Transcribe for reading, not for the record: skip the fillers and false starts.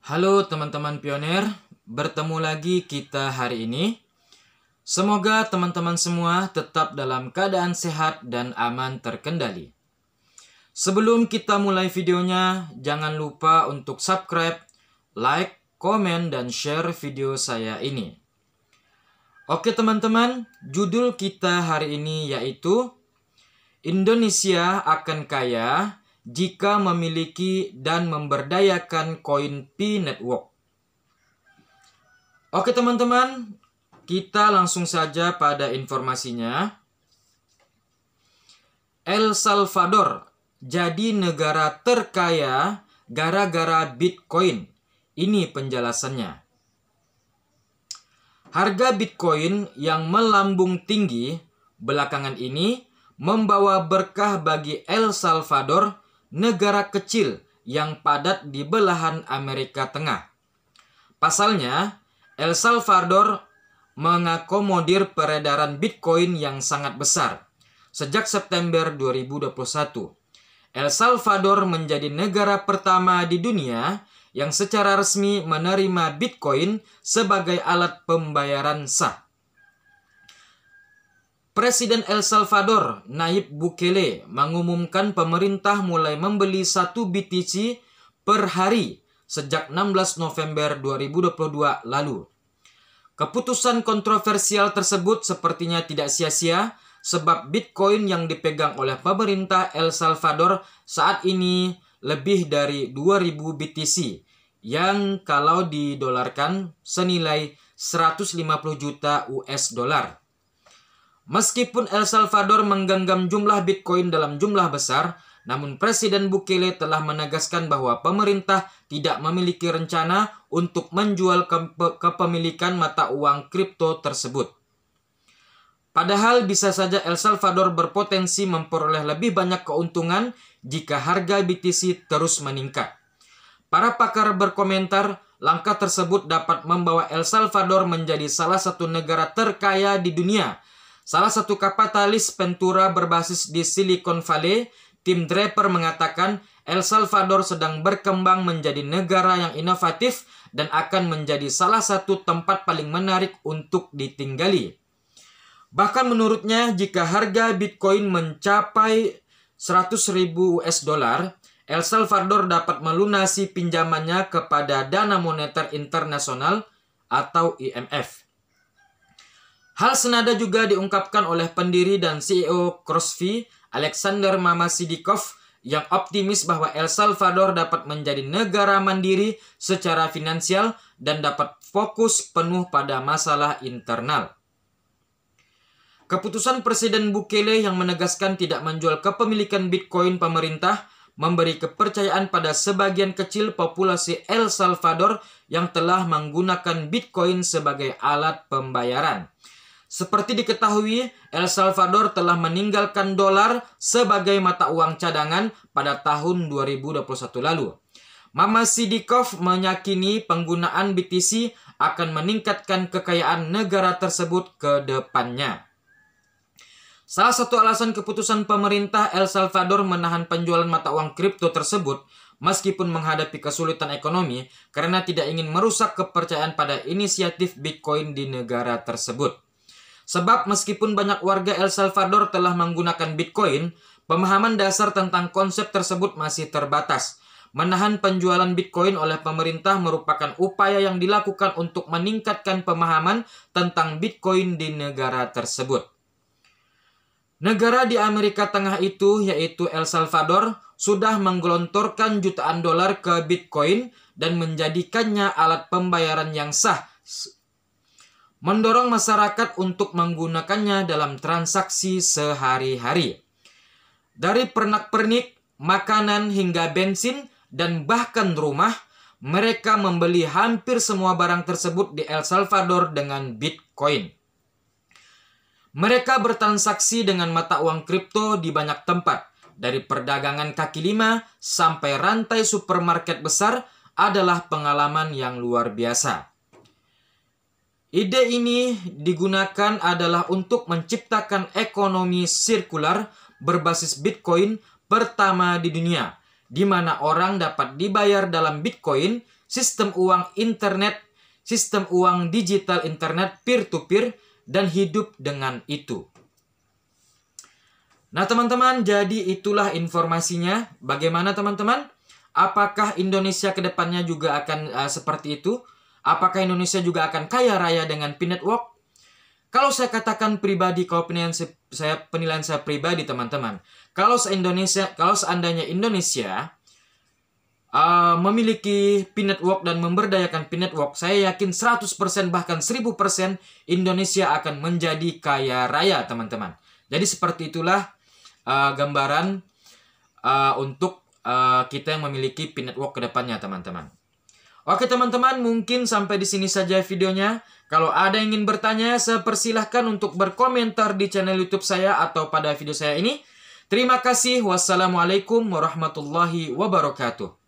Halo teman-teman pionir, bertemu lagi kita hari ini. Semoga teman-teman semua tetap dalam keadaan sehat dan aman terkendali. Sebelum kita mulai videonya, jangan lupa untuk subscribe, like, komen, dan share video saya ini. Oke teman-teman, judul kita hari ini yaitu Indonesia akan kaya jika memiliki dan memberdayakan koin Pi Network. Oke teman-teman, kita langsung saja pada informasinya. El Salvador jadi negara terkaya gara-gara Bitcoin. Ini penjelasannya. Harga Bitcoin yang melambung tinggi belakangan ini membawa berkah bagi El Salvador, negara kecil yang padat di belahan Amerika Tengah. Pasalnya, El Salvador mengakomodir peredaran Bitcoin yang sangat besar. Sejak September 2021, El Salvador menjadi negara pertama di dunia yang secara resmi menerima Bitcoin sebagai alat pembayaran sah. Presiden El Salvador, Nayib Bukele, mengumumkan pemerintah mulai membeli 1 BTC per hari sejak 16 November 2022 lalu. Keputusan kontroversial tersebut sepertinya tidak sia-sia sebab Bitcoin yang dipegang oleh pemerintah El Salvador saat ini lebih dari 2000 BTC yang kalau didolarkan senilai 150 juta US dollar. Meskipun El Salvador menggenggam jumlah Bitcoin dalam jumlah besar, namun Presiden Bukele telah menegaskan bahwa pemerintah tidak memiliki rencana untuk menjual kepemilikan mata uang kripto tersebut. Padahal bisa saja El Salvador berpotensi memperoleh lebih banyak keuntungan jika harga BTC terus meningkat. Para pakar berkomentar, langkah tersebut dapat membawa El Salvador menjadi salah satu negara terkaya di dunia. Salah satu kapitalis Ventura berbasis di Silicon Valley, Tim Draper mengatakan El Salvador sedang berkembang menjadi negara yang inovatif dan akan menjadi salah satu tempat paling menarik untuk ditinggali. Bahkan menurutnya, jika harga Bitcoin mencapai 100.000 US dollar, El Salvador dapat melunasi pinjamannya kepada Dana Moneter Internasional atau IMF. Hal senada juga diungkapkan oleh pendiri dan CEO Crossfit, Alexander Mamasidikov, yang optimis bahwa El Salvador dapat menjadi negara mandiri secara finansial dan dapat fokus penuh pada masalah internal. Keputusan Presiden Bukele yang menegaskan tidak menjual kepemilikan Bitcoin pemerintah memberi kepercayaan pada sebagian kecil populasi El Salvador yang telah menggunakan Bitcoin sebagai alat pembayaran. Seperti diketahui, El Salvador telah meninggalkan dolar sebagai mata uang cadangan pada tahun 2021 lalu. Mamasidikov meyakini penggunaan BTC akan meningkatkan kekayaan negara tersebut ke depannya. Salah satu alasan keputusan pemerintah El Salvador menahan penjualan mata uang kripto tersebut meskipun menghadapi kesulitan ekonomi karena tidak ingin merusak kepercayaan pada inisiatif Bitcoin di negara tersebut. Sebab meskipun banyak warga El Salvador telah menggunakan Bitcoin, pemahaman dasar tentang konsep tersebut masih terbatas. Menahan penjualan Bitcoin oleh pemerintah merupakan upaya yang dilakukan untuk meningkatkan pemahaman tentang Bitcoin di negara tersebut. Negara di Amerika Tengah itu, yaitu El Salvador, sudah menggelontorkan jutaan dolar ke Bitcoin dan menjadikannya alat pembayaran yang sah, mendorong masyarakat untuk menggunakannya dalam transaksi sehari-hari. Dari pernak-pernik, makanan hingga bensin, dan bahkan rumah, mereka membeli hampir semua barang tersebut di El Salvador dengan Bitcoin. Mereka bertransaksi dengan mata uang kripto di banyak tempat, dari perdagangan kaki lima sampai rantai supermarket besar adalah pengalaman yang luar biasa. Ide ini digunakan adalah untuk menciptakan ekonomi sirkular berbasis Bitcoin pertama di dunia di mana orang dapat dibayar dalam Bitcoin, sistem uang internet, sistem uang digital internet peer-to-peer, dan hidup dengan itu. Nah teman-teman, jadi itulah informasinya. Bagaimana teman-teman? Apakah Indonesia ke depannya juga akan seperti itu? Apakah Indonesia juga akan kaya raya dengan P-Network? Kalau saya katakan pribadi, kalau penilaian saya pribadi teman-teman, kalau seandainya Indonesia memiliki P-Network dan memberdayakan P-Network, saya yakin 100% bahkan 1000% Indonesia akan menjadi kaya raya teman-teman. Jadi seperti itulah gambaran untuk kita yang memiliki P-Network ke depannya teman-teman. Oke teman-teman, mungkin sampai di sini saja videonya. Kalau ada yang ingin bertanya, saya persilahkan untuk berkomentar di channel YouTube saya atau pada video saya ini. Terima kasih. Wassalamualaikum warahmatullahi wabarakatuh.